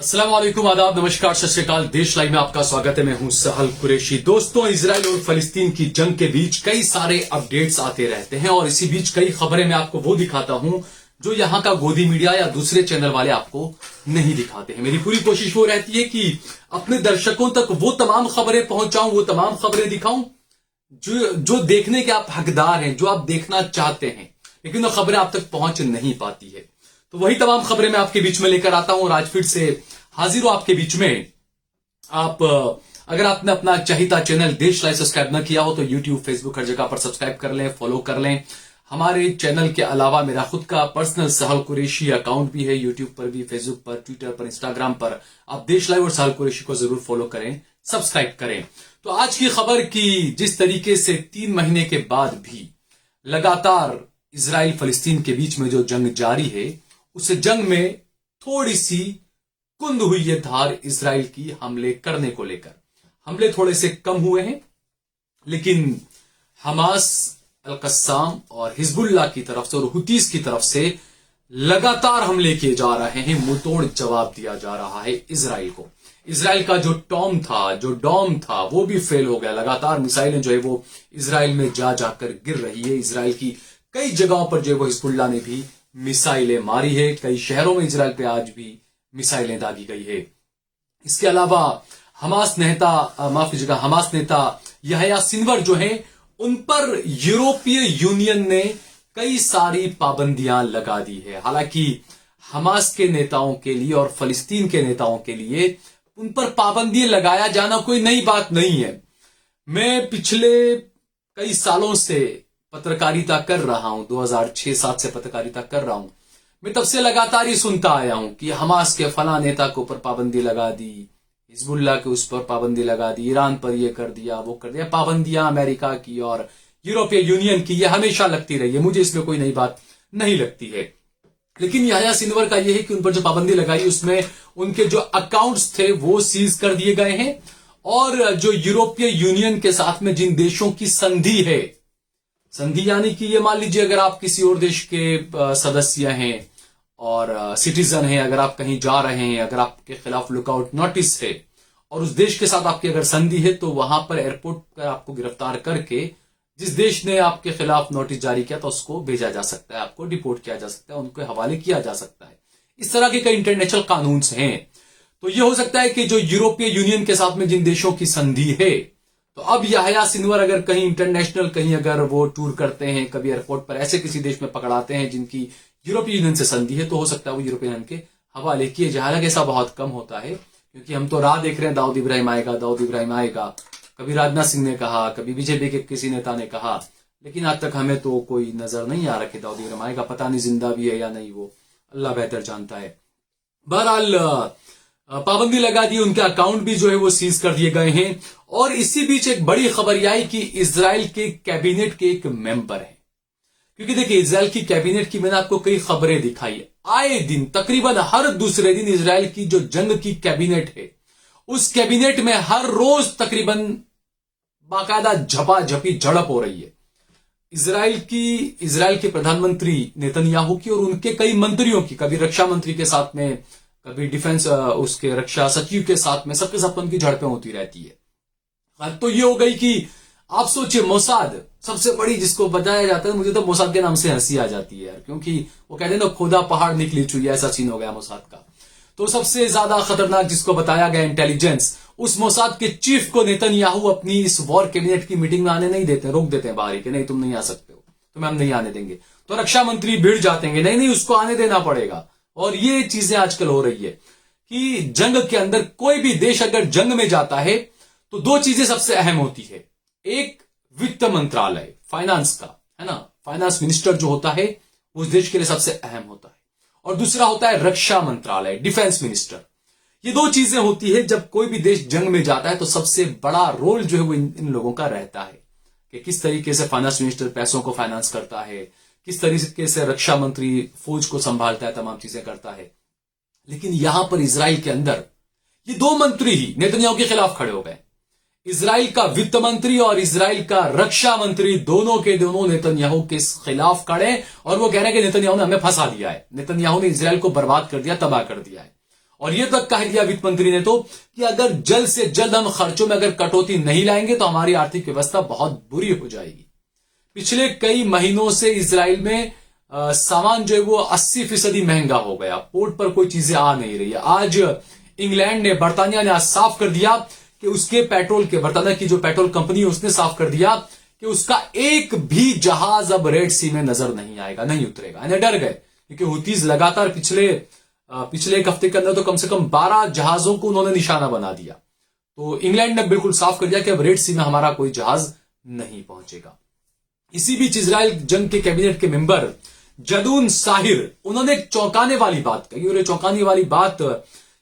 अस्सलाम वालेकुम, आदाब, नमस्कार, सत श्री अकाल। देश लाइव में आपका स्वागत है। मैं हूं सहल कुरैशी। दोस्तों, इजराइल और फलस्तीन की जंग के बीच कई सारे अपडेट्स आते रहते हैं और इसी बीच कई खबरें मैं आपको वो दिखाता हूं जो यहां का गोदी मीडिया या दूसरे चैनल वाले आपको नहीं दिखाते हैं। मेरी पूरी कोशिश वो रहती है कि अपने दर्शकों तक वो तमाम खबरें पहुंचाऊं, वो तमाम खबरें दिखाऊं जो देखने के आप हकदार हैं, जो आप देखना चाहते हैं, लेकिन वो खबरें आप तक पहुंच नहीं पाती है। तो वही तमाम खबरें मैं आपके बीच में लेकर आता हूं और आज फिर से हाजिर हूं आपके बीच में। आप अगर आपने अपना चहीता चैनल देश लाइव सब्सक्राइब न किया हो तो यूट्यूब, फेसबुक, हर जगह पर सब्सक्राइब कर लें, फॉलो कर लें। हमारे चैनल के अलावा मेरा खुद का पर्सनल सहल कुरैशी अकाउंट भी है, यूट्यूब पर भी, फेसबुक पर, ट्विटर पर, इंस्टाग्राम पर। आप देश लाइव और सहल कुरैशी को जरूर फॉलो करें, सब्सक्राइब करें। तो आज की खबर की जिस तरीके से 3 महीने के बाद भी लगातार इजराइल फलस्तीन के बीच में जो जंग जारी है, उस जंग में थोड़ी सी कुंद हुई है धार इजराइल की हमले करने को लेकर। हमले थोड़े से कम हुए हैं, लेकिन हमास, अल कस्साम और हिजबुल्लाह की तरफ से और हुतीस की तरफ से लगातार हमले किए जा रहे हैं। मुंहतोड़ जवाब दिया जा रहा है इजराइल को। इजराइल का जो डॉम था वो भी फेल हो गया। लगातार मिसाइलें जो है वो इजराइल में जाकर गिर रही है। इजराइल की कई जगहों पर जो है वो हिजबुल्लाह ने भी मिसाइलें मारी है। कई शहरों में इजराइल पे आज भी मिसाइलें दागी गई है। इसके अलावा हमास नेता यहया सिनवर जो है, उन पर यूरोपीय यूनियन ने कई सारी पाबंदियां लगा दी है। हालांकि हमास के नेताओं के लिए और फलस्तीन के नेताओं के लिए उन पर पाबंदी लगाया जाना कोई नई बात नहीं है। मैं पिछले कई सालों से पत्रकारिता कर रहा हूं, 2006-7 से पत्रकारिता कर रहा हूं। मैं तब से लगातार ही सुनता आया हूं कि हमास के फला नेता के ऊपर पाबंदी लगा दी, हिजबुल्लाह के उस पर पाबंदी लगा दी, ईरान पर यह कर दिया, वो कर दिया। पाबंदियां अमेरिका की और यूरोपीय यूनियन की यह हमेशा लगती रही है, मुझे इसमें कोई नई बात नहीं लगती है। लेकिन यहया सिनवर का यह है कि उन पर जो पाबंदी लगाई उसमें उनके जो अकाउंट्स थे वो सीज कर दिए गए हैं। और जो यूरोपीय यूनियन के साथ में जिन देशों की संधि है, संधि यानी कि ये मान लीजिए अगर आप किसी और देश के सदस्य हैं और सिटीजन हैं, अगर आप कहीं जा रहे हैं, अगर आपके खिलाफ लुकआउट नोटिस है और उस देश के साथ आपकी अगर संधि है, तो वहां पर एयरपोर्ट पर आपको गिरफ्तार करके जिस देश ने आपके खिलाफ नोटिस जारी किया था उसको भेजा जा सकता है, आपको डिपोर्ट किया जा सकता है, उनके हवाले किया जा सकता है। इस तरह के कई इंटरनेशनल कानून हैं। तो यह हो सकता है कि जो यूरोपीय यूनियन के साथ में जिन देशों की संधि है, तो अब यहया सिनवर अगर कहीं इंटरनेशनल कहीं अगर वो टूर करते हैं, कभी एयरपोर्ट पर ऐसे किसी देश में पकड़ाते हैं जिनकी यूरोपीय यूनियन से संधि है, तो हो सकता है वो यूरोपीय यूनियन के हवाले किए जाए। हालांकि ऐसा बहुत कम होता है, क्योंकि हम तो राह देख रहे हैं दाऊद इब्राहिम आएगा। कभी राजनाथ सिंह ने कहा, कभी बीजेपी के किसी नेता ने कहा, लेकिन आज तक हमें तो कोई नजर नहीं आ रहा कि दाऊद इब्राहिम आएगा। पता नहीं जिंदा भी है या नहीं, वो अल्लाह बेहतर जानता है। बहरहाल पाबंदी लगा दी, उनके अकाउंट भी जो है वो सीज कर दिए गए हैं। और इसी बीच एक बड़ी खबर यह आई कि इजराइल के कैबिनेट के एक मेंबर है, क्योंकि देखिए इजराइल की कैबिनेट की मैंने आपको कई खबरें दिखाई। आए दिन तकरीबन हर दूसरे दिन इजराइल की जो जंग की कैबिनेट है, उस कैबिनेट में हर रोज तकरीबन बाकायदा झपाझपी झड़प हो रही है। इजराइल के प्रधानमंत्री नेतन्याहू की और उनके कई मंत्रियों की, कभी रक्षा मंत्री के साथ में, कभी डिफेंस उसके रक्षा सचिव के साथ में, सबके साथ उनकी झड़पें होती रहती है। तो ये हो गई कि आप सोचिए, मोसाद सबसे बड़ी जिसको बताया जाता है, मुझे तो मोसाद के नाम से हंसी आ जाती है यार, क्योंकि वो कहते हैं ना खोदा पहाड़ निकली चुई, ऐसा सीन हो गया मोसाद का। तो सबसे ज्यादा खतरनाक जिसको बताया गया इंटेलिजेंस, उस मोसाद के चीफ को नेतन्याहू अपनी इस वॉर कैबिनेट की मीटिंग में आने नहीं देते, रोक देते हैं बाहर ही कि नहीं तुम नहीं आ सकते हो, तुम्हें हम नहीं आने देंगे। तो रक्षा मंत्री भिड़ जाते हैं, नहीं उसको आने देना पड़ेगा। और ये चीजें आजकल हो रही है कि जंग के अंदर कोई भी देश अगर जंग में जाता है तो 2 चीजें सबसे अहम होती है। एक वित्त मंत्रालय, फाइनेंस का, है ना, फाइनेंस मिनिस्टर जो होता है उस देश के लिए सबसे अहम होता है। और दूसरा होता है रक्षा मंत्रालय, डिफेंस मिनिस्टर। ये 2 चीजें होती है जब कोई भी देश जंग में जाता है, तो सबसे बड़ा रोल जो है वो इन लोगों का रहता है कि किस तरीके से फाइनेंस मिनिस्टर पैसों को फाइनेंस करता है, किस तरीके से रक्षा मंत्री फौज को संभालता है, तमाम चीजें करता है। लेकिन यहां पर इजराइल के अंदर ये 2 मंत्री ही नेतन्याहू के खिलाफ खड़े हो गए। इजराइल का वित्त मंत्री और इजराइल का रक्षा मंत्री दोनों के दोनों नेतन्याहू के खिलाफ खड़े, और वो कह रहे हैं कि नेतन्याहू ने हमें फंसा दिया है, नेतन्याहू ने इजराइल को बर्बाद कर दिया, तबाह कर दिया है। और यह तक कह दिया वित्त मंत्री ने तो कि अगर जल्द से जल्द हम खर्चों में अगर कटौती नहीं लाएंगे तो हमारी आर्थिक व्यवस्था बहुत बुरी हो जाएगी। पिछले कई महीनों से इजराइल में सामान जो है वो 80% महंगा हो गया। पोर्ट पर कोई चीजें आ नहीं रही है। आज इंग्लैंड ने, बर्तानिया ने आज साफ कर दिया कि उसके पेट्रोल के, बर्तानिया की जो पेट्रोल कंपनी है उसने साफ कर दिया कि उसका एक भी जहाज अब रेड सी में नजर नहीं आएगा, नहीं उतरेगा। यानी डर गए क्योंकि हुतीज लगातार पिछले एक हफ्ते के अंदर तो कम से कम 12 जहाजों को उन्होंने निशाना बना दिया। तो इंग्लैंड ने बिल्कुल साफ कर दिया कि अब रेड सी में हमारा कोई जहाज नहीं पहुंचेगा। इसी बीच इजराइल जंग के कैबिनेट के मेंबर जदून साहिर, उन्होंने एक चौंकाने वाली बात कही, और ये चौंकाने वाली बात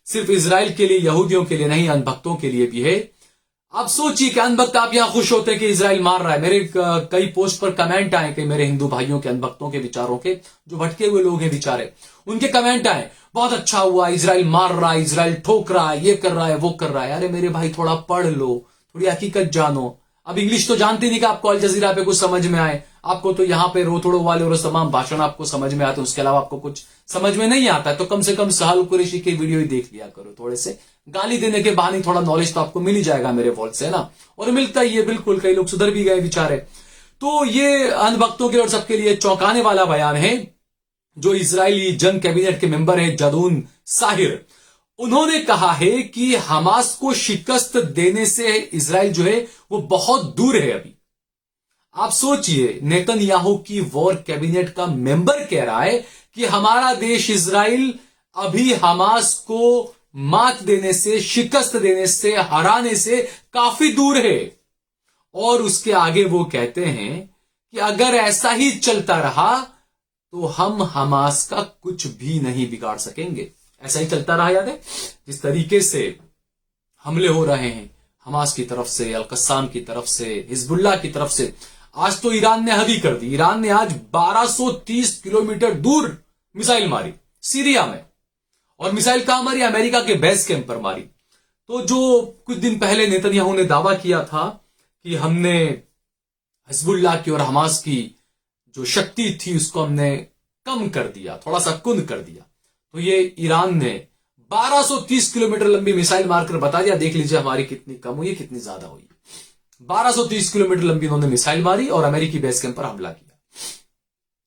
सिर्फ इजराइल के लिए, यहूदियों के लिए नहीं, अनभक्तों के लिए भी है। आप सोचिए कि अनभक्त आप यहां खुश होते हैं कि इजराइल मार रहा है। मेरे कई पोस्ट पर कमेंट आए कि मेरे हिंदू भाइयों के, अनभक्तों के, विचारों के, जो भटके हुए लोग हैं बेचारे, उनके कमेंट आए, बहुत अच्छा हुआ, इजराइल मार रहा है, इजराइल ठोक रहा है, ये कर रहा है, वो कर रहा है। अरे मेरे भाई थोड़ा पढ़ लो, थोड़ी हकीकत जानो। अब इंग्लिश तो जानते नहीं कि आपको अल जजीरा पे कुछ समझ में आए, आपको तो यहाँ पे रोथोड़ो वाले और तमाम भाषण आपको समझ में आते हैं, उसके अलावा आपको कुछ समझ में नहीं आता है तो कम से कम सहल कुरैशी के वीडियो ही देख लिया करो। थोड़े से गाली देने के बहाने थोड़ा नॉलेज तो आपको मिल ही जाएगा मेरे वॉल्ट से ना, और मिलता ही है बिल्कुल। कई लोग सुधर भी गए बेचारे। तो ये अनभक्तों के और सबके लिए चौंकाने वाला बयान है जो इजरायली जंग कैबिनेट के मेंबर है जदून साहिर, उन्होंने कहा है कि हमास को शिकस्त देने से इजराइल जो है वो बहुत दूर है अभी। आप सोचिए, नेतन्याहू की वॉर कैबिनेट का मेंबर कह रहा है कि हमारा देश इजराइल अभी हमास को मात देने से, शिकस्त देने से, हराने से काफी दूर है। और उसके आगे वो कहते हैं कि अगर ऐसा ही चलता रहा तो हम हमास का कुछ भी नहीं बिगाड़ सकेंगे। ऐसा ही चलता रहा, याद है जिस तरीके से हमले हो रहे हैं हमास की तरफ से, अल-कस्साम की तरफ से, हिजबुल्लाह की तरफ से। आज तो ईरान ने हद ही कर दी। ईरान ने आज 1230 किलोमीटर दूर मिसाइल मारी सीरिया में, और मिसाइल कहां मारी? अमेरिका के बेस कैंप पर मारी। तो जो कुछ दिन पहले नेतन्याहू ने दावा किया था कि हमने हिजबुल्लाह की और हमास की जो शक्ति थी उसको हमने कम कर दिया, थोड़ा सा कुंद कर दिया, तो ये ईरान ने 1230 किलोमीटर लंबी मिसाइल मारकर बता दिया, देख लीजिए हमारी कितनी कम हुई, कितनी ज्यादा हुई। 1230 किलोमीटर लंबी उन्होंने मिसाइल मारी और अमेरिकी बेस कैंप पर हमला किया।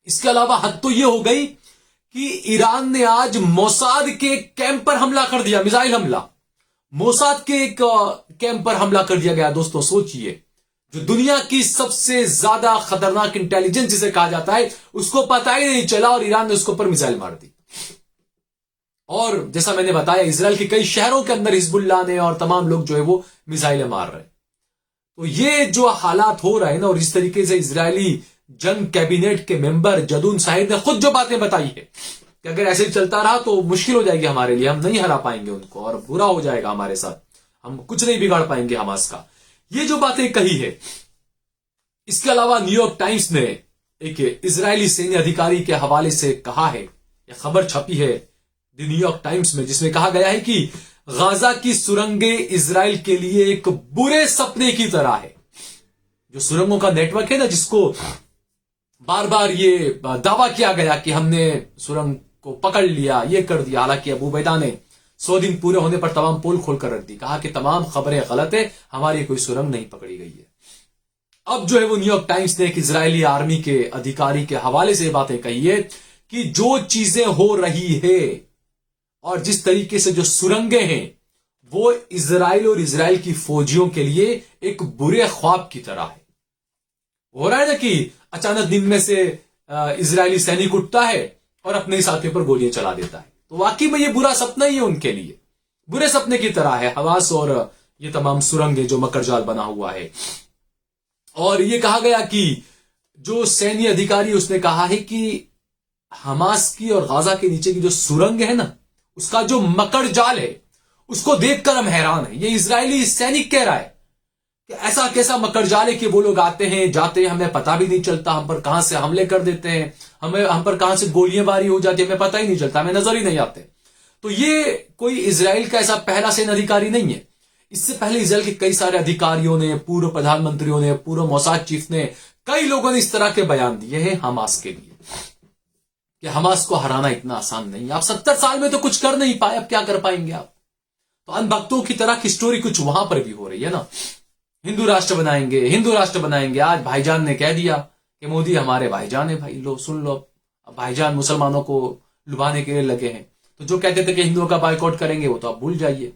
इसके अलावा हद तो यह हो गई कि ईरान ने आज मोसाद के कैंप पर हमला कर दिया, मिसाइल हमला। मोसाद के एक कैंप पर हमला कर दिया गया। दोस्तों सोचिए, जो दुनिया की सबसे ज्यादा खतरनाक इंटेलिजेंस जिसे कहा जाता है, उसको पता ही नहीं चला और ईरान ने उसके ऊपर मिसाइल मार दी। और जैसा मैंने बताया, इजराइल के कई शहरों के अंदर हिजबुल्लाह ने और तमाम लोग जो है वो मिसाइलें मार रहे हैं। तो ये जो हालात हो रहे हैं ना, और इस तरीके से इजरायली जंग कैबिनेट के मेंबर जदून साहिर ने खुद जो बातें बताई है कि अगर ऐसे ही चलता रहा तो मुश्किल हो जाएगी हमारे लिए, हम नहीं हरा पाएंगे उनको और बुरा हो जाएगा हमारे साथ, हम कुछ नहीं बिगाड़ पाएंगे हमास का। ये जो बातें कही है। इसके अलावा न्यूयॉर्क टाइम्स ने एक इजरायली सैन्य अधिकारी के हवाले से कहा है, यह खबर छपी है द न्यूयॉर्क टाइम्स में, जिसमें कहा गया है कि गाजा की सुरंगें इजराइल के लिए एक बुरे सपने की तरह है। जो सुरंगों का नेटवर्क है ना, जिसको बार बार ये दावा किया गया कि हमने सुरंग को पकड़ लिया, ये कर दिया, हालांकि अबू बैदा ने 100 दिन पूरे होने पर तमाम पोल खोलकर रख दी, कहा कि तमाम खबरें गलत है, हमारी कोई सुरंग नहीं पकड़ी गई है। अब जो है वो न्यूयॉर्क टाइम्स ने एक इजरायली आर्मी के अधिकारी के हवाले से बातें कही है कि जो चीजें हो रही है और जिस तरीके से जो सुरंगें हैं, वो इजराइल और इजराइल की फौजियों के लिए एक बुरे ख्वाब की तरह है। हो रहा है ना कि अचानक दिन में से इजरायली सैनिक उठता है और अपने साथियों पर गोलियां चला देता है। तो वाकई में ये बुरा सपना ही है उनके लिए, बुरे सपने की तरह है हवास और ये तमाम सुरंगें जो मकरजाल बना हुआ है। और ये कहा गया कि जो सैन्य अधिकारी उसने कहा है कि हमास की और गाजा के नीचे की जो सुरंग है ना, उसका जो मकर जाल है, उसको देखकर हम हैरान हैं। ये इजरायली सैनिक कह रहा है कि ऐसा कैसा मकर जाल है कि वो लोग आते हैं जाते हैं, हमें पता भी नहीं चलता, हम पर कहां से हमले कर देते हैं, हम पर कहां से गोलियां बारी हो जाती है, हमें पता ही नहीं चलता, हमें नजर ही नहीं आते। तो ये कोई इजराइल का ऐसा पहला सैन्य अधिकारी नहीं है। इससे पहले इजराइल के कई सारे अधिकारियों ने, पूर्व प्रधानमंत्रियों ने, पूर्व मोसाद चीफ ने, कई लोगों ने इस तरह के बयान दिए हैं हमास के लिए। कि हमास को हराना इतना आसान नहीं है। आप 70 साल में तो कुछ कर नहीं पाए, अब क्या कर पाएंगे आप? तो अनभक्तों की तरह की स्टोरी कुछ वहां पर भी हो रही है ना। हिंदू राष्ट्र बनाएंगे, हिंदू राष्ट्र बनाएंगे। आज भाईजान ने कह दिया कि मोदी हमारे भाईजान है। भाई लो सुन लो, अब भाईजान मुसलमानों को लुभाने के लिए लगे हैं। तो जो कहते थे कि हिंदुओं का बाइकआउट करेंगे, वो तो आप भूल जाइए।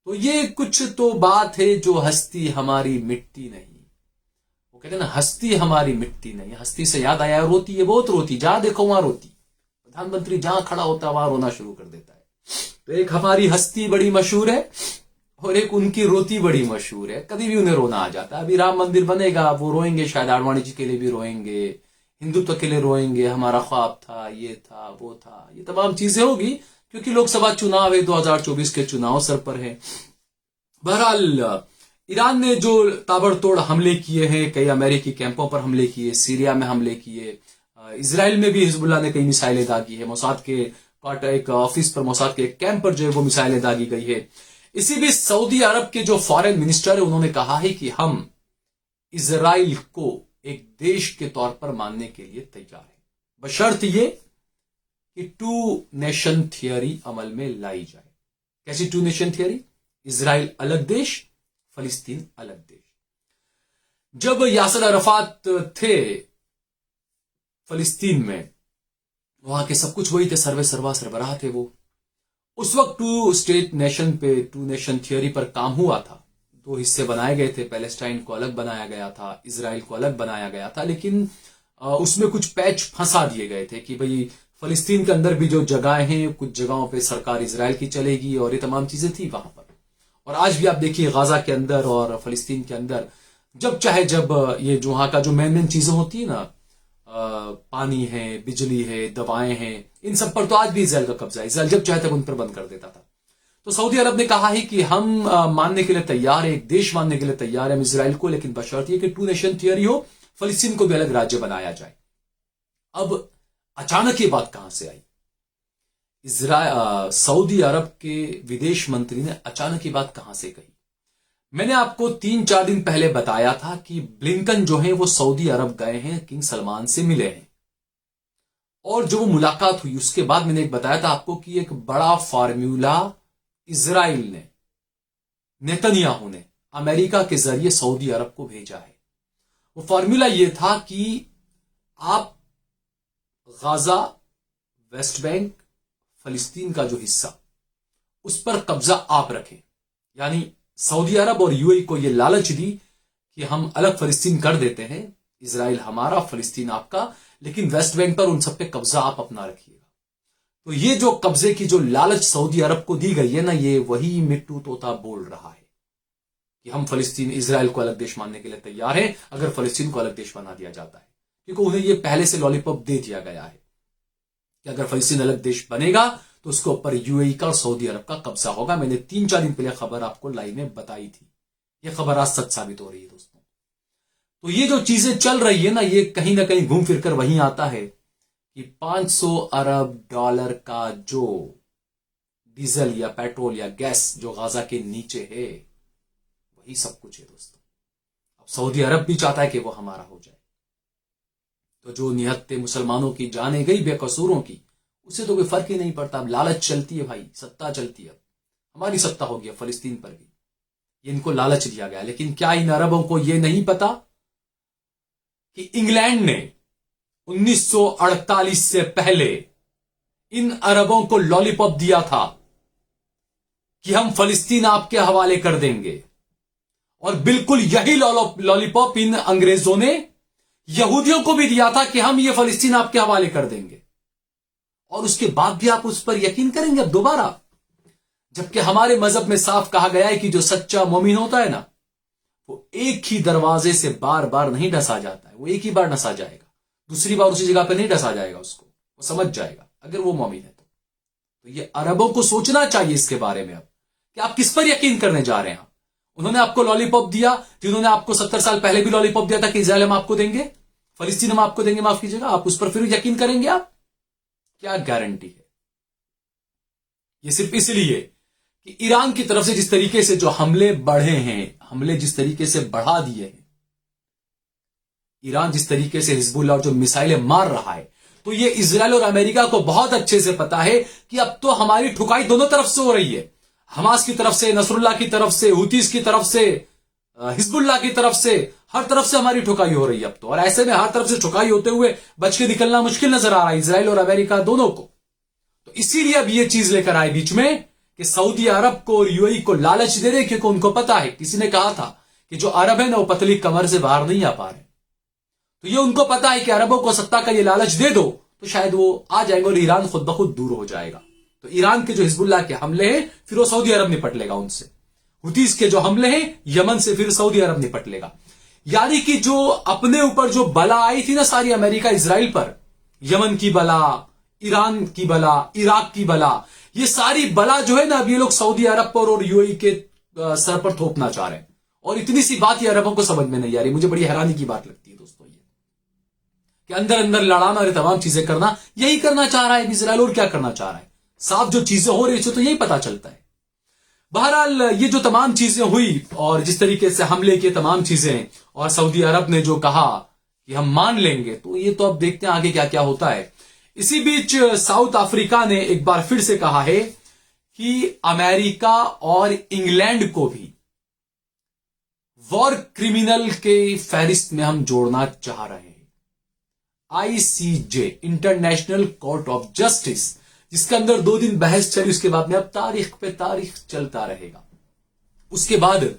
तो ये कुछ तो बात है जो हस्ती हमारी मिट्टी नहीं। वो कहते हैं ना, हस्ती हमारी मिट्टी नहीं। हस्ती से याद आया, रोती है, बहुत रोती, जहां देखो वहां रोती। प्रधानमंत्री जहां खड़ा होता है वहां रोना शुरू कर देता है। तो एक हमारी हस्ती बड़ी मशहूर है और एक उनकी रोती बड़ी मशहूर है। कभी भी उन्हें रोना आ जाता है। अभी राम मंदिर बनेगा, वो रोएंगे, शायद आडवाणी जी के लिए भी रोएंगे, हिंदुत्व के लिए रोएंगे, हमारा ख्वाब था, ये था, वो था, ये तमाम चीजें होगी क्योंकि लोकसभा चुनाव है, 2024 के चुनाव सर पर है। बहरहाल ईरान ने जो ताबड़तोड़ हमले किए हैं, कई अमेरिकी कैंपों पर हमले किए, सीरिया में हमले किए, इजराइल में भी हिजबुल्लाह ने कई मिसाइलें दागी है, मोसाद के एक ऑफिस पर, मोसाद के एक कैंप पर जो है वो मिसाइलें दागी गई है। इसी बीच सऊदी अरब के जो फॉरेन मिनिस्टर है उन्होंने कहा है कि हम इजराइल को एक देश के तौर पर मानने के लिए तैयार हैं, बशर्त ये कि 2 नेशन थियरी अमल में लाई जाए। कैसी 2 नेशन थियरी? इजराइल अलग देश, फलस्तीन अलग देश। जब यासर अरफात थे फलस्तीन में, वहां के सब कुछ वही थे, सर्वे सर्वा सरबराह थे वो। उस वक्त 2 स्टेट नेशन पे, 2 नेशन थियरी पर काम हुआ था। 2 हिस्से बनाए गए थे, पैलेस्टाइन को अलग बनाया गया था, इजराइल को अलग बनाया गया था। लेकिन उसमें कुछ पैच फंसा दिए गए थे कि भाई फलस्तीन के अंदर भी जो जगहें हैं, कुछ जगहों पे सरकार इजराइल की चलेगी और ये तमाम चीजें थी वहां पर। और आज भी आप देखिए गाजा के अंदर और फलस्तीन के अंदर जब चाहे, जब ये जो वहां का जो मेन चीजें होती है ना, पानी है, बिजली है, दवाएं हैं, इन सब पर तो आज भी इजराइल का कब्जा है। इजराइल जब चाहे तब उन पर बंद कर देता था। तो सऊदी अरब ने कहा है कि हम मानने के लिए तैयार है, एक देश मानने के लिए तैयार है हम इजराइल को, लेकिन बशर्त ये कि 2 नेशन थियरी हो, फलस्तीन को भी अलग राज्य बनाया जाए। अब अचानक ये बात कहां से आई? सऊदी अरब के विदेश मंत्री ने अचानक ये बात कहां से कही? मैंने आपको 3-4 दिन पहले बताया था कि ब्लिंकन जो है वो सऊदी अरब गए हैं, किंग सलमान से मिले हैं। और जो वो मुलाकात हुई उसके बाद मैंने एक बताया था आपको कि एक बड़ा फार्मूला इजराइल ने, नेतन्याहू ने अमेरिका के जरिए सऊदी अरब को भेजा है। वो फार्मूला ये था कि आप गाजा, वेस्ट बैंक, फलस्तीन का जो हिस्सा, उस पर कब्जा आप रखें। यानी सऊदी अरब और यूएई को यह लालच दी कि हम अलग फलस्तीन कर देते हैं, इजराइल हमारा, फलस्तीन आपका, लेकिन वेस्ट बैंक पर उन सब पे कब्जा आप अपना रखिएगा। तो ये जो कब्जे की जो लालच सऊदी अरब को दी गई है ना, ये वही मिट्टू तोता बोल रहा है कि हम फलस्तीन, इजराइल को अलग देश मानने के लिए तैयार हैं अगर फलस्तीन को अलग देश बना दिया जाता है। क्योंकि उन्हें यह पहले से लॉलीपॉप दे दिया गया है कि अगर फलस्तीन अलग देश बनेगा तो उसके ऊपर यूएई का और सऊदी अरब का कब्जा होगा। मैंने 3-4 दिन पहले खबर आपको लाइव में बताई थी। यह खबर आज सच साबित हो रही है दोस्तों। तो ये जो चीजें चल रही है ना, ये कहीं ना कहीं घूम फिर कर वहीं आता है कि 500 अरब डॉलर का जो डीजल या पेट्रोल या गैस जो गाजा के नीचे है, वही सब कुछ है दोस्तों। अब सऊदी अरब भी चाहता है कि वो हमारा हो जाए। तो जो निहत्ते मुसलमानों की जाने गई बेकसूरों की, उससे तो कोई फर्क ही नहीं पड़ता। अब लालच चलती है भाई, सत्ता चलती है। हमारी सत्ता होगी फलस्तीन पर भी, ये इनको लालच दिया गया। लेकिन क्या इन अरबों को यह नहीं पता कि इंग्लैंड ने 1948 से पहले इन अरबों को लॉलीपॉप दिया था कि हम फलस्तीन आपके हवाले कर देंगे। और बिल्कुल यही लॉलीपॉप इन अंग्रेजों ने यहूदियों को भी दिया था कि हम ये फलस्तीन आपके हवाले कर देंगे। और उसके बाद भी आप उस पर यकीन करेंगे अब दोबारा, जबकि हमारे मजहब में साफ कहा गया है कि जो सच्चा मोमिन होता है ना, वो एक ही दरवाजे से बार बार नहीं डसा जाता है। वो एक ही बार डसा जाएगा, दूसरी बार उसी जगह पे नहीं डसा जाएगा उसको, वो समझ जाएगा अगर वो मोमिन है तो ये अरबों को सोचना चाहिए इसके बारे में अब कि आप किस पर यकीन करने जा रहे हैं। उन्होंने आपको लॉलीपॉप दिया, जिन्होंने आपको 70 साल पहले भी लॉलीपॉप दिया था कि इजराइल हम आपको देंगे, फलस्तीन हम आपको देंगे, माफ कीजिएगा, आप उस पर फिर यकीन करेंगे? आप क्या गारंटी है? ये सिर्फ इसलिए कि ईरान की तरफ से जिस तरीके से जो हमले बढ़े हैं, हमले जिस तरीके से बढ़ा दिए हैं, ईरान जिस तरीके से हिजबुल्लाह और जो मिसाइलें मार रहा है, तो ये इजराइल और अमेरिका को बहुत अच्छे से पता है कि अब तो हमारी ठुकाई दोनों तरफ से हो रही है, हमास की तरफ से, नसरुल्लाह की तरफ से, हुतीस की तरफ से, हिजबुल्लाह की तरफ से, हर तरफ से हमारी ठुकाई हो रही है अब तो। और ऐसे में हर तरफ से ठुकाई होते हुए बच के निकलना मुश्किल नजर आ रहा है इजराइल और अमेरिका दोनों को। तो इसीलिए अब ये चीज लेकर आए बीच में कि सऊदी अरब को और यूएई को लालच दे रहे, क्योंकि उनको पता है, किसी ने कहा था कि जो अरब है ना वो पतली कमर से बाहर नहीं आ पा रहे, तो ये उनको पता है कि अरबों को सत्ता का ये लालच दे दो तो शायद वो आ जाएंगे और ईरान खुद ब खुद दूर हो जाएगा। तो ईरान के जो हिजबुल्लाह के हमले हैं फिर वो सऊदी अरब निपट लेगा उनसे, हुतीस के जो हमले हैं यमन से फिर सऊदी अरब निपट लेगा। यानी कि जो अपने ऊपर जो बला आई थी ना सारी अमेरिका इजराइल पर, यमन की बला, ईरान की बला, इराक की बला, ये सारी बला जो है ना अब ये लोग सऊदी अरब पर और यूएई के सर पर थोपना चाह रहे हैं। और इतनी सी बात ये अरबों को समझ में नहीं आ रही। मुझे बड़ी हैरानी की बात लगती है दोस्तों ये कि अंदर अंदर लड़ाना और ये तमाम चीजें करना, यही करना चाह रहा है इजराइल, और क्या करना चाह रहा है। साफ जो चीजें हो रही है तो यही पता चलता है। बहरहाल ये जो तमाम चीजें हुई और जिस तरीके से हमले के तमाम चीजें, और सऊदी अरब ने जो कहा कि हम मान लेंगे, तो ये तो अब देखते हैं आगे क्या क्या होता है। इसी बीच साउथ अफ्रीका ने एक बार फिर से कहा है कि अमेरिका और इंग्लैंड को भी वॉर क्रिमिनल के फहरिस्त में हम जोड़ना चाह रहे हैं। ICJ, international court of justice, जिसके अंदर 2 दिन बहस चली, उसके बाद में अब तारीख पे तारीख चलता रहेगा। उसके बाद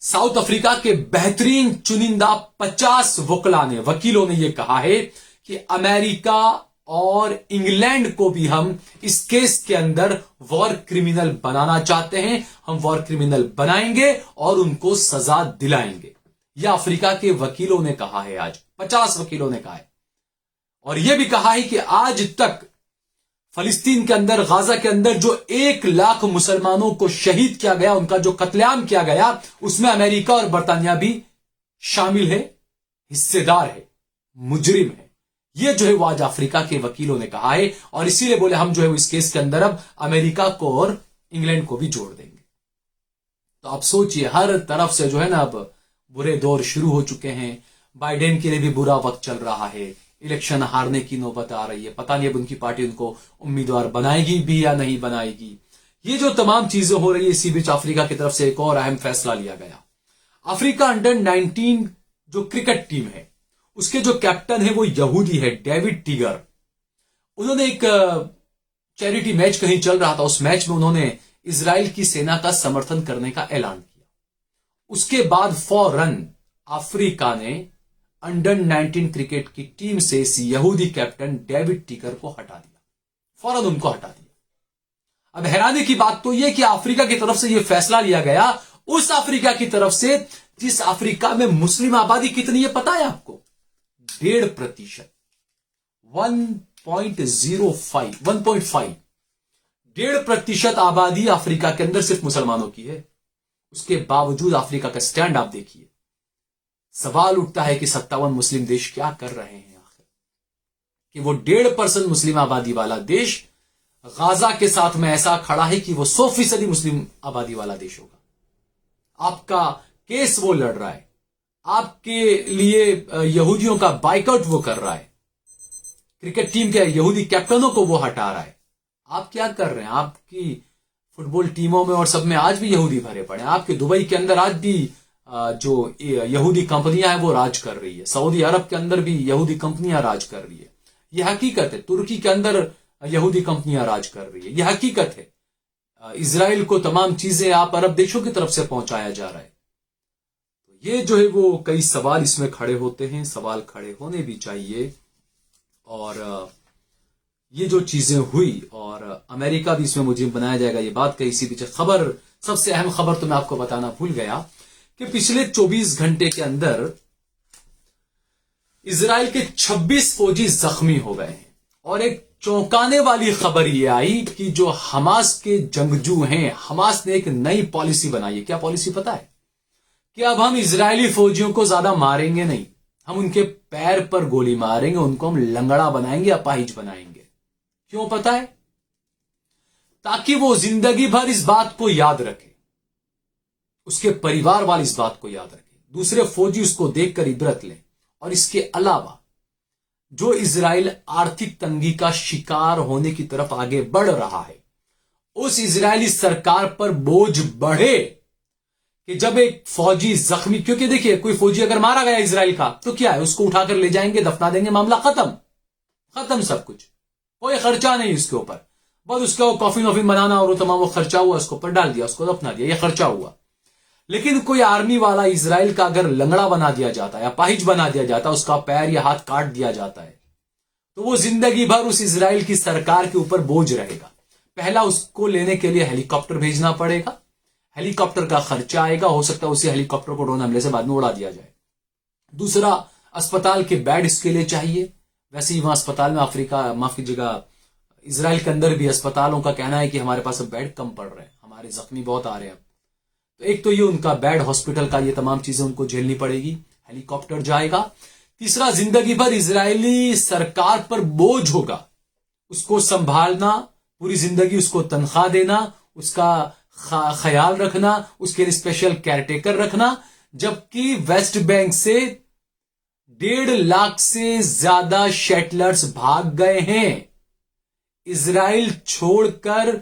साउथ अफ्रीका के बेहतरीन चुनिंदा 50 वकीलों ने यह कहा है कि अमेरिका और इंग्लैंड को भी हम इस केस के अंदर वॉर क्रिमिनल बनाना चाहते हैं। हम वॉर क्रिमिनल बनाएंगे और उनको सजा दिलाएंगे। यह अफ्रीका के वकीलों ने कहा है, आज 50 वकीलों ने कहा है। और यह भी कहा है कि आज तक फलस्तीन के अंदर, गाजा के अंदर जो 1 लाख मुसलमानों को शहीद किया गया, उनका जो कत्लेआम किया गया, उसमें अमेरिका और बरतानिया भी शामिल है, हिस्सेदार है, मुजरिम है। ये जो है वो आज अफ्रीका के वकीलों ने कहा है। और इसीलिए बोले हम जो है वो इस केस के अंदर अब अमेरिका को और इंग्लैंड को भी जोड़ देंगे। तो अब सोचिए, हर तरफ से जो है ना अब बुरे दौर शुरू हो चुके हैं। बाइडेन के लिए भी बुरा वक्त चल रहा है, इलेक्शन हारने की नौबत आ रही है, पता नहीं अब उनकी पार्टी उनको उम्मीदवार बनाएगी भी या नहीं बनाएगी। ये जो तमाम चीजें हो रही है, इसी बीच अफ्रीका की तरफ से एक और अहम फैसला लिया गया। अफ्रीका अंडर 19 जो क्रिकेट टीम है, उसके जो कैप्टन है वो यहूदी है, डेविड टीगर। उन्होंने एक चैरिटी मैच कहीं चल रहा था, उस मैच में उन्होंने इजराइल की सेना का समर्थन करने का ऐलान किया। उसके बाद फौरन अफ्रीका ने अंडर 19 क्रिकेट की टीम से इस यहूदी कैप्टन डेविड टीगर को हटा दिया, फौरन उनको हटा दिया। अब हैरानी की बात तो यह कि अफ्रीका की तरफ से यह फैसला लिया गया, उस अफ्रीका की तरफ से जिस अफ्रीका में मुस्लिम आबादी कितनी है पता है आपको? 1.5%, 1.05, 1.5% आबादी अफ्रीका के अंदर सिर्फ मुसलमानों की है। उसके बावजूद अफ्रीका का स्टैंड आप देखिए। सवाल उठता है कि 57 मुस्लिम देश क्या कर रहे हैं आखिर, कि वो 1.5% मुस्लिम आबादी वाला देश गाजा के साथ में ऐसा खड़ा है कि वो 100% मुस्लिम आबादी वाला देश होगा। आपका केस वो लड़ रहा है, आपके लिए यहूदियों का बाइकआउट वो कर रहा है, क्रिकेट टीम के यहूदी कैप्टनों को वो हटा रहा है। आप क्या कर रहे हैं? आपकी फुटबॉल टीमों में और सब में आज भी यहूदी भरे पड़े हैं। आपके दुबई के अंदर आज भी जो यहूदी कंपनियां हैं वो राज कर रही है। सऊदी अरब के अंदर भी यहूदी कंपनियां राज कर रही है। यह हकीकत है। तुर्की के अंदर यहूदी कंपनियां राज कर रही है। यह हकीकत है। इजराइल को तमाम चीजें आप अरब देशों की तरफ से पहुंचाया जा रहा है। तो ये जो है वो कई सवाल इसमें खड़े होते हैं, सवाल खड़े होने भी चाहिए। और ये जो चीजें हुई और अमेरिका भी इसमें मुजिम बनाया जाएगा, ये बात कही। इसी पीछे खबर, सबसे अहम खबर तो मैं आपको बताना भूल गया कि पिछले 24 घंटे के अंदर इजराइल के 26 फौजी जख्मी हो गए हैं। और एक चौंकाने वाली खबर यह आई कि जो हमास के जंगजू हैं, हमास ने एक नई पॉलिसी बनाई है। क्या पॉलिसी पता है? कि अब हम इजरायली फौजियों को ज्यादा मारेंगे नहीं, हम उनके पैर पर गोली मारेंगे, उनको हम लंगड़ा बनाएंगे, अपाहिज बनाएंगे। क्यों पता है? ताकि वो जिंदगी भर इस बात को याद रखे, उसके परिवार वाले इस बात को याद रखें, दूसरे फौजी उसको देखकर इबरत लें। और इसके अलावा जो इजराइल आर्थिक तंगी का शिकार होने की तरफ आगे बढ़ रहा है, उस इजरायली सरकार पर बोझ बढ़े कि जब एक फौजी जख्मी, क्योंकि देखिए कोई फौजी अगर मारा गया इजराइल का तो क्या है, उसको उठाकर ले जाएंगे, दफना देंगे, मामला खत्म, खत्म सब कुछ, कोई खर्चा नहीं उसके ऊपर, बस उसका वो कॉफिन वॉफिन बनाना और वो तमाम वो खर्चा हुआ, उसके ऊपर डाल दिया, उसको दफना दिया, ये खर्चा हुआ। लेकिन कोई आर्मी वाला इजराइल का अगर लंगड़ा बना दिया जाता है या पाहिज बना दिया जाता है, उसका पैर या हाथ काट दिया जाता है, तो वो जिंदगी भर उस इजराइल की सरकार के ऊपर बोझ रहेगा। पहला, उसको लेने के लिए हेलीकॉप्टर भेजना पड़ेगा, हेलीकॉप्टर का खर्चा आएगा, हो सकता है उसी हेलीकॉप्टर को ड्रोन हमले से बाद में उड़ा दिया जाए। दूसरा, अस्पताल के बेड इसके लिए चाहिए, वैसे ही वहां अस्पताल में अफ्रीका, माफ कीजिएगा, इजराइल के अंदर भी अस्पतालों का कहना है कि हमारे पास अब बेड कम पड़ रहे हैं, हमारे जख्मी बहुत आ रहे हैं। तो एक तो ये उनका बेड, हॉस्पिटल का, ये तमाम चीजें उनको झेलनी पड़ेगी, हेलीकॉप्टर जाएगा। तीसरा, जिंदगी भर इजरायली सरकार पर बोझ होगा, उसको संभालना, पूरी जिंदगी उसको तनख्वाह देना, उसका ख्याल रखना, उसके लिए स्पेशल केयरटेकर रखना, जबकि वेस्ट बैंक से 1.5 लाख से ज्यादा शेटलर्स भाग गए हैं। इजराइल छोड़कर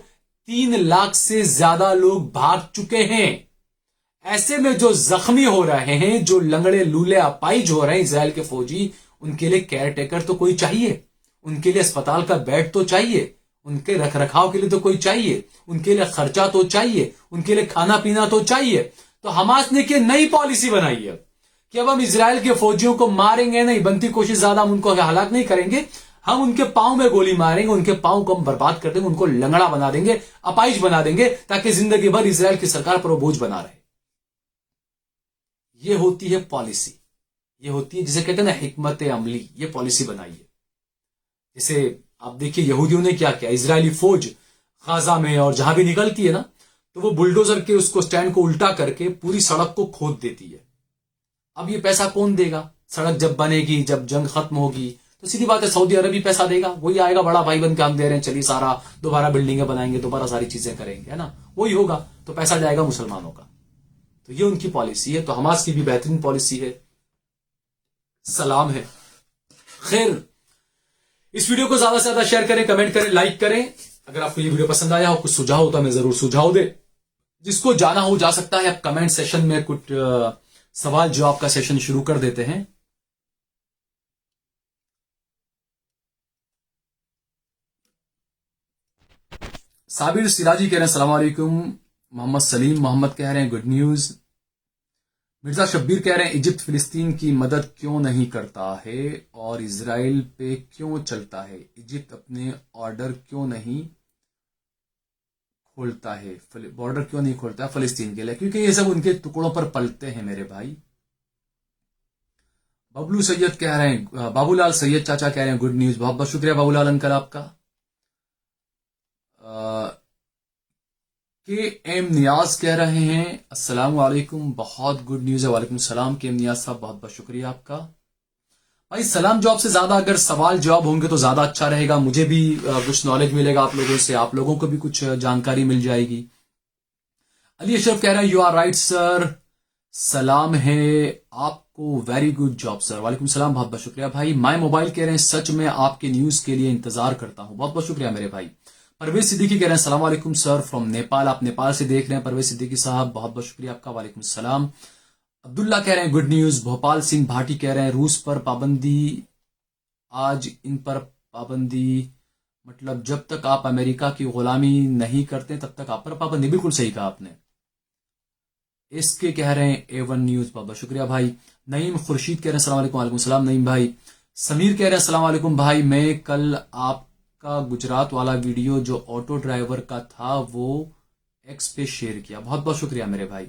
3 लाख से ज्यादा लोग भाग चुके हैं। ऐसे में जो जख्मी हो रहे हैं, जो लंगड़े लूले अपाइज हो रहे हैं इजराइल के फौजी, उनके लिए केयरटेकर तो कोई चाहिए, उनके लिए अस्पताल का बेड तो चाहिए, उनके रखरखाव के लिए तो कोई चाहिए, उनके लिए खर्चा तो चाहिए, उनके लिए खाना पीना तो चाहिए। तो हमास ने क्या नई पॉलिसी बनाई है कि अब हम इजराइल के फौजियों को मारेंगे नहीं, बनती कोशिश ज्यादा हम उनको हलाक नहीं करेंगे, हम उनके पांव में गोली मारेंगे, उनके पांव को हम बर्बाद कर देंगे, उनको लंगड़ा बना देंगे, अपाइज बना देंगे, ताकि जिंदगी भर इजराइल की सरकार पर वो बोझ बना रहे। ये होती है पॉलिसी, ये होती है जिसे कहते हैं ना हिकमत अमली, ये पॉलिसी बनाई है। जैसे आप देखिए यहूदियों ने क्या किया, इजरायली फौज गाजा में और जहां भी निकलती है ना, तो वो बुलडोजर के उसको स्टैंड को उल्टा करके पूरी सड़क को खोद देती है। अब ये पैसा कौन देगा? सड़क जब बनेगी, जब जंग खत्म होगी, तो सीधी बात है सऊदी अरब ही पैसा देगा, वही आएगा बड़ा भाई बन के, हम दे रहे हैं, चलिए सारा दोबारा बिल्डिंगें बनाएंगे, दोबारा सारी चीजें करेंगे, है ना, वही होगा, तो पैसा जाएगा मुसलमानों का। तो ये उनकी पॉलिसी है। तो हमास की भी बेहतरीन पॉलिसी है, सलाम है। खैर, इस वीडियो को ज्यादा से ज्यादा शेयर करें, कमेंट करें, लाइक करें। अगर आपको ये वीडियो पसंद आया हो, कुछ सुझाव हो तो हमें जरूर सुझाव दे। जिसको जाना हो जा सकता है। अब कमेंट सेशन में कुछ सवाल जवाब का सेशन शुरू कर देते हैं। साबिर सिराजी कह रहे हैं सलाम वालेकुम। मोहम्मद सलीम मोहम्मद कह रहे हैं गुड न्यूज। मिर्जा शब्बीर कह रहे हैं इजिप्ट फिलिस्तीन की मदद क्यों नहीं करता है और इजराइल पे क्यों चलता है? इजिप्ट अपने ऑर्डर क्यों नहीं खोलता है, बॉर्डर क्यों नहीं खोलता है फलस्तीन के लिए? क्योंकि ये सब उनके टुकड़ों पर पलते हैं मेरे भाई। बबलू सैयद कह रहे हैं, बाबूलाल सैयद चाचा कह रहे हैं गुड न्यूज। बहुत बहुत शुक्रिया बाबूलाल अंकल आपका। के एम नियाज कह रहे हैं अस्सलाम वालेकुम, बहुत गुड न्यूज है। वालेकुम सलाम के एम नियाज साहब, बहुत बहुत शुक्रिया आपका भाई। सलाम जवाब से ज्यादा अगर सवाल जवाब होंगे तो ज्यादा अच्छा रहेगा, मुझे भी कुछ नॉलेज मिलेगा आप लोगों से, आप लोगों को भी कुछ जानकारी मिल जाएगी। अली अशरफ कह रहे हैं यू आर राइट सर, सलाम है आपको, वेरी गुड जॉब सर। वालेकुम सलाम, बहुत बहुत शुक्रिया भाई। माय मोबाइल कह रहे हैं सच में आपके न्यूज के लिए इंतजार करता हूं, बहुत बहुत शुक्रिया मेरे भाई। परवेज सिद्दीकी कह रहे हैं सलाम वालेकुम सर फ्रॉम नेपाल, आप नेपाल से देख रहे हैं परवेज सिद्दीकी साहब, बहुत बहुत शुक्रिया आपका। वालेकुम सलाम। अब्दुल्ला कह रहे हैं गुड न्यूज। भोपाल सिंह भाटी कह रहे हैं रूस पर पाबंदी, आज इन पर पाबंदी मतलब जब तक आप अमेरिका की गुलामी नहीं करते तब तक आप पर पाबंदी। बिल्कुल सही कहा आपने। इसके कह रहे हैं A1 न्यूज, बहुत बहुत शुक्रिया भाई। नईम खुर्शीद कह रहे हैं सलाम वालेकुम। वालेकुम सलाम नईम भाई। समीर कह रहे हैं सलाम वालेकुम भाई, मैं कल आपका गुजरात वाला वीडियो जो ऑटो ड्राइवर का था वो एक्स पे शेयर किया, बहुत बहुत शुक्रिया मेरे भाई।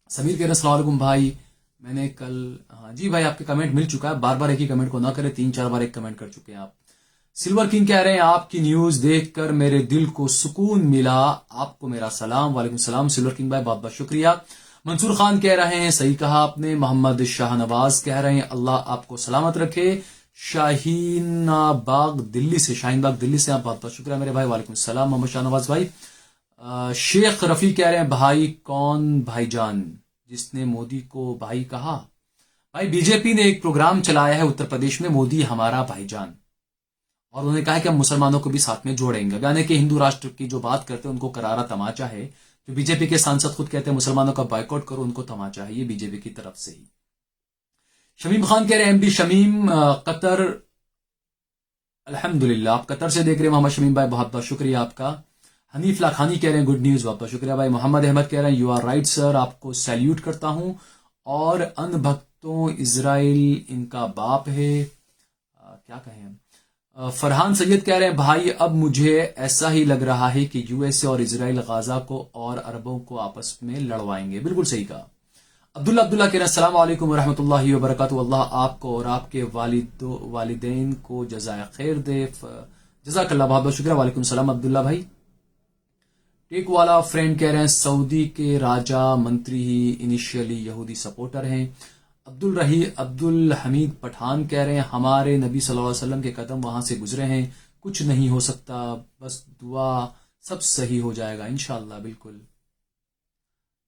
समीर कह रहे हैं अस्सलाम वालेकुम भाई, मैंने कल, हाँ जी भाई आपके कमेंट मिल चुका है, बार बार एक ही कमेंट को ना करें, 3-4 बार एक कमेंट कर चुके हैं आप। सिल्वर किंग कह रहे हैं आपकी न्यूज देखकर मेरे दिल को सुकून मिला, आपको मेरा सलाम। वालेकुम सलाम सिल्वर किंग भाई, बहुत बहुत शुक्रिया। मंसूर खान कह रहे हैं सही कहा आपने। मोहम्मद शाहनवाज कह रहे हैं अल्लाह आपको सलामत रखे, शाहीनाबाग दिल्ली से, शाहीनबाग दिल्ली से आप, बहुत बहुत शुक्रिया मेरे भाई। वालेकुम सलाम मोहम्मद शाहनवाज भाई। शेख रफी कह रहे हैं भाई कौन भाईजान जिसने मोदी को भाई कहा? भाई बीजेपी ने एक प्रोग्राम चलाया है उत्तर प्रदेश में, मोदी हमारा भाईजान, और उन्होंने कहा है कि हम मुसलमानों को भी साथ में जोड़ेंगे। यानी कि हिंदू राष्ट्र की जो बात करते हैं उनको करारा तमाचा है। जो बीजेपी के सांसद खुद कहते हैं मुसलमानों का बायकॉट करो, उनको तमाचा है ये बीजेपी की तरफ से ही। शमीम खान कह रहे हैं एमबी शमीम कतर, अल्हम्दुलिल्लाह आप कतर से देख रहे हैं मोहम्मद शमीम भाई, बहुत बहुत शुक्रिया आपका। हनीफ लाखानी कह रहे हैं गुड न्यूज, बहुत बहुत शुक्रिया भाई। मोहम्मद अहमद कह रहे हैं यू आर राइट सर, आपको सैल्यूट करता हूं, और अन भक्तों इजराइल इनका बाप है। क्या कहें। फरहान सैयद कह रहे हैं भाई अब मुझे ऐसा ही लग रहा है कि यूएसए और इजराइल गाजा को और अरबों को आपस में लड़वाएंगे। बिल्कुल सही कहा। अब्दुल्ला कह रहे हैं अस्सलाम वालेकुम व रहमतुल्लाहि व बरकातहू, अल्लाह आपको और आपके वालिदैन को जज़ाए खैर दे, जज़ाकल्लाह, बहुत बहुत शुक्रिया। वालेकुम सलाम अब्दुल्ला भाई। टेक वाला फ्रेंड कह रहे हैं सऊदी के राजा मंत्री ही इनिशियली यहूदी सपोर्टर हैं। अब्दुल हमीद पठान कह रहे हैं हमारे नबी सल्लल्लाहु अलैहि वसल्लम के कदम वहां से गुजरे हैं, कुछ नहीं हो सकता, बस दुआ, सब सही हो जाएगा इंशाअल्लाह। बिल्कुल।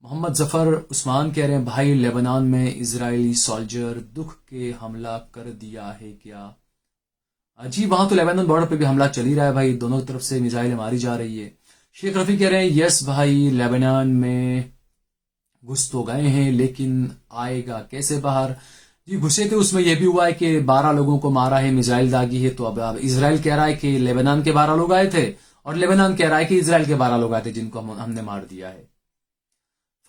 मोहम्मद जफर उस्मान कह रहे हैं भाई लेबनान में इजरायली सोल्जर दुख के हमला कर दिया है क्या? जी वहां तो लेबनान बॉर्डर पे भी हमला चल ही रहा है भाई, दोनों तरफ से मिसाइलें मारी जा रही है। शेख रफी कह रहे हैं यस भाई लेबनान में घुस तो गए हैं लेकिन आएगा कैसे बाहर? जी घुसे थे, उसमें यह भी हुआ है कि 12 लोगों को मारा है, मिसाइल दागी है। तो अब इजराइल कह रहा है कि लेबनान के 12 लोग आए थे, और लेबनान कह रहा है कि इजराइल के 12 लोग आए थे जिनको हमने मार दिया है।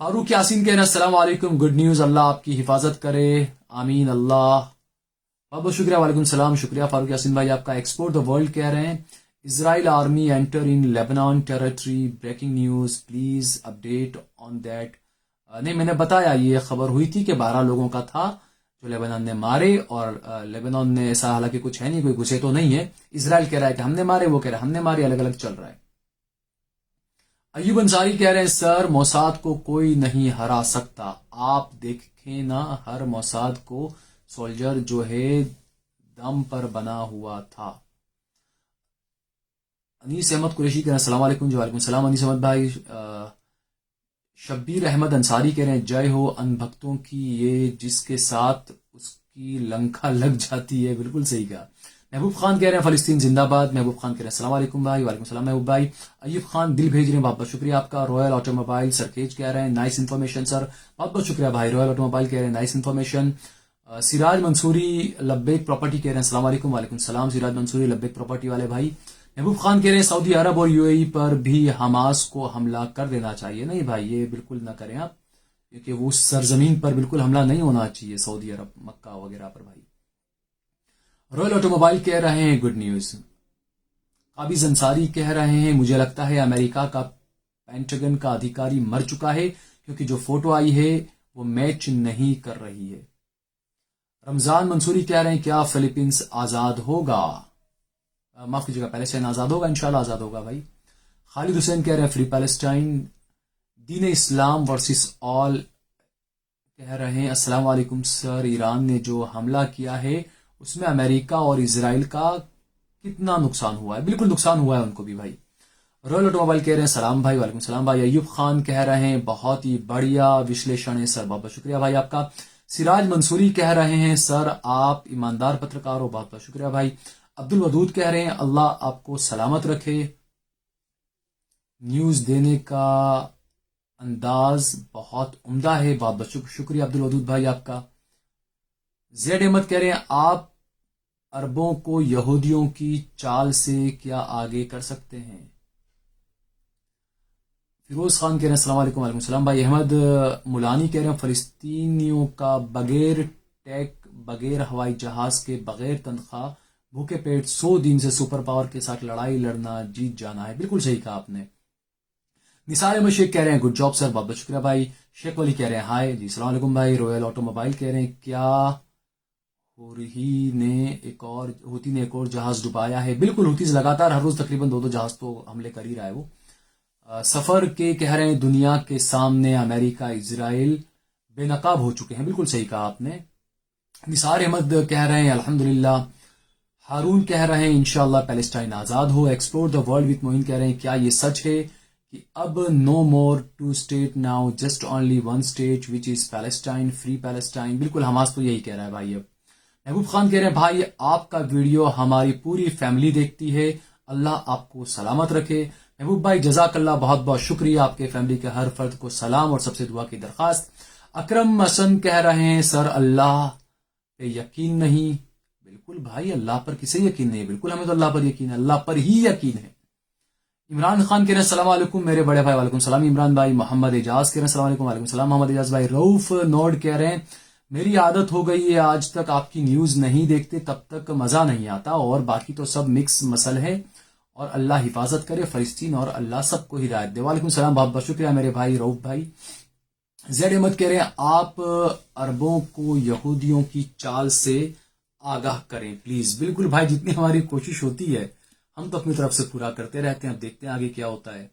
फारूक यासीन कह रहे हैं अस्सलाम वालेकुम, गुड न्यूज, अल्लाह आपकी हिफाजत करे, आमीन अल्लाह। बहुत बहुत शुक्रिया, वालेकुम सलाम, शुक्रिया फारूक यासीन भाई आपका। एक्सपोर्ट द वर्ल्ड कह रहे हैं Israel army enter in Lebanon territory, breaking news, please update on that. नहीं मैंने बताया, ये खबर हुई थी कि 12 लोगों का था जो लेबनान ने मारे, और लेबनान ने ऐसा हालांकि कुछ है नहीं, कोई घुसे तो नहीं है। इजराइल कह रहा है कि हमने मारे, वो कह रहा है हमने मारे, अलग अलग चल रहा है। अयूब अंसारी कह रहे हैं सर मोसाद को कोई नहीं हरा सकता, आप देखें ना हर मोसाद को सोल्जर जो है दम पर बना हुआ था। अनीस अहमद कुरैशी कह रहे हैं अस्सलाम वालेकुम। जी वालेकुम सलाम अनीस अहमद भाई। शब्बीर अहमद अंसारी कह रहे हैं जय हो अनभक्तों की, ये जिसके साथ उसकी लंका लग जाती है। बिल्कुल सही कहा। महबूब खान कह रहे हैं फलस्तीन जिंदाबाद। महबूब खान कह रहे हैं अस्सलाम वालेकुम भाई। वालेकुम सलाम महबूब भाई। अयूब खान दिल भेज रहे हैं, बहुत बहुत शुक्रिया आपका। रॉयल ऑटोमोबाइल सरखेज कह रहे हैं नाइस इन्फॉर्मेशन सर, बहुत बहुत शुक्रिया भाई। रॉयल ऑटोमोबाइल कह रहे हैं नाइस इन्फॉर्मेशन। सिराज मंसूरी लब्बैक प्रॉपर्टी कह रहे हैं अस्सलाम वालेकुम। वालेकुम सलाम सिराज मंसूरी लब्बैक प्रॉपर्टी वाले भाई। महबूब खान कह रहे हैं सऊदी अरब और यूएई पर भी हमास को हमला कर देना चाहिए। नहीं भाई ये बिल्कुल ना करें आप, क्योंकि वो सरजमीन पर बिल्कुल हमला नहीं होना चाहिए, सऊदी अरब मक्का वगैरह पर भाई। रॉयल ऑटोमोबाइल कह रहे हैं गुड न्यूज। काबिज अंसारी कह रहे हैं मुझे लगता है अमेरिका का पेंटागन का अधिकारी मर चुका है, क्योंकि जो फोटो आई है वो मैच नहीं कर रही है। रमजान मंसूरी कह रहे हैं क्या फिलीपींस आजाद होगा? माफ कीजिएगा पैलेस्टाइन आजाद होगा, इंशाल्लाह आजाद होगा भाई। खालिद हुसैन कह रहे हैं फ्री पैलेस्टाइन, दीन इस्लाम वर्सेस ऑल कह रहे हैं अस्सलाम वालेकुम सर, ईरान ने जो हमला किया है उसमें अमेरिका और इजराइल का कितना नुकसान हुआ है? बिल्कुल नुकसान हुआ है उनको भी भाई। रॉयल ऑटोमोबाइल कह रहे हैं सलाम भाई। वालेकुम सलाम भाई। अयूब खान कह रहे हैं बहुत ही बढ़िया विश्लेषण है सर, बहुत बहुत शुक्रिया भाई आपका। सिराज मंसूरी कह रहे हैं सर आप ईमानदार पत्रकार हो, बहुत बहुत शुक्रिया भाई। अब्दुल वदूद कह रहे हैं अल्लाह आपको सलामत रखे, न्यूज देने का अंदाज बहुत उम्दा है, बहुत बहुत शुक्रिया अब्दुल वदूद भाई आपका। जेड अहमद कह रहे हैं आप अरबों को यहूदियों की चाल से क्या आगे कर सकते हैं? फिरोज खान कह रहे हैं अस्सलाम वालेकुम। वालेकुम सलाम भाई। अहमद मुलानी कह रहे हैं फलस्तीनियों का बगैर टैक, बगैर हवाई जहाज के, बगैर तनख्वाह, भूखे पेट 100 दिन से सुपर पावर के साथ लड़ाई लड़ना जीत जाना है। बिल्कुल सही कहा आपने। निसार अहमद शेख कह रहे हैं गुड जॉब सर, बहुत बहुत शुक्रिया भाई। शेख वली कह रहे हैं हाय जी सलाम वालेकुम भाई। रॉयल ऑटोमोबाइल कह रहे हैं क्या हुती ने एक और जहाज डुबाया है? बिल्कुल हुती लगातार हर रोज तकरीबन 2-2 जहाज तो हमले कर ही रहा है वो। सफर के कह रहे हैं दुनिया के सामने अमेरिका इजराइल बेनकाब हो चुके हैं। बिल्कुल सही कहा आपने। निसार अहमद कह रहे हैं अल्हम्दुलिल्लाह। हारून कह रहे हैं इंशाअल्लाह पैलेस्टाइन आजाद हो। Explore the world with Moin कह रहे हैं क्या ये सच है कि अब no more two state now, just only one state which is Palestine, free Palestine. बिल्कुल हमास तो यही कह रहा है भाई। अब महबूब खान कह रहे हैं भाई आपका वीडियो हमारी पूरी फैमिली देखती है, अल्लाह आपको सलामत रखे। महबूब भाई जजाकल्ला, बहुत बहुत शुक्रिया, आपके फैमिली के हर फर्द को सलाम और सबसे दुआ की दरखास्त। अकरम हसन कह रहे हैं सर अल्लाह पे यकीन नहीं। बिल्कुल भाई, अल्लाह पर किसे यकीन नहीं है, बिल्कुल हमें तो अल्लाह पर यकीन है, अल्लाह पर ही यकीन है। इमरान खान कह रहे हैं अस्सलाम वालेकुम मेरे बड़े भाई। वालेकुम सलाम इमरान भाई। मोहम्मद एजाज कह रहे हैं अस्सलाम वालेकुम। वालेकुम सलाम मोहम्मद एजाज भाई। रऊफ नोड कह रहे हैं मेरी आदत हो गई है, आज तक आपकी न्यूज नहीं देखते तब तक मजा नहीं आता, और बाकी तो सब मिक्स मसल है, और अल्लाह हिफाजत करे फलस्तीन और अल्लाह सबको हिदायत दे। वालेकुम सलाम, बहुत बहुत शुक्रिया मेरे भाई रऊफ भाई। जेड अहमद कह रहे हैं आप अरबों को यहूदियों की चाल से आगाह करें प्लीज। बिल्कुल भाई, जितनी हमारी कोशिश होती है हम तो अपनी तरफ से पूरा करते रहते हैं, अब देखते हैं आगे क्या होता है।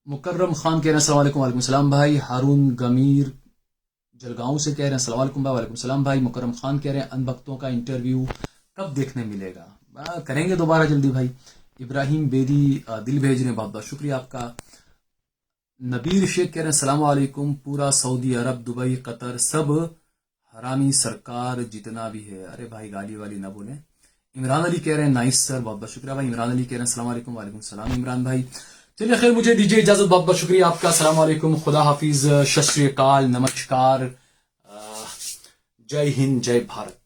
मुकर्रम खान कह रहे हैं अस्सलाम वालेकुम। वालेकुम सलाम भाई। हारून गमीर जलगांव से कह रहे हैं अस्सलाम वालेकुम भाई। वालेकुम सलाम भाई। मुकर्रम खान कह रहे हैं अनबख्तों का इंटरव्यू कब देखने मिलेगा? करेंगे दोबारा जल्दी भाई। इब्राहिम बेदी दिल भेज रहे हैं, बहुत बहुत शुक्रिया आपका। नबीर शेख कह रहे हैं अस्सलाम वालेकुम, पूरा सऊदी अरब दुबई कतर सब हरामी सरकार जितना भी है। अरे भाई गाली वाली ना बोले। इमरान अली कह रहे हैं नाइस सर, बहुत बहुत शुक्रिया भाई। इमरान अली कह रहे हैं अस्सलाम वालेकुम। वालेकुम सलाम इमरान भाई। चलिए खैर, मुझे दीजिए इजाजत, बहुत बहुत शुक्रिया आपका। अस्सलाम वालेकुम, खुदा हाफिज, सत श्री अकाल, नमस्कार, जय हिंद, जय भारत।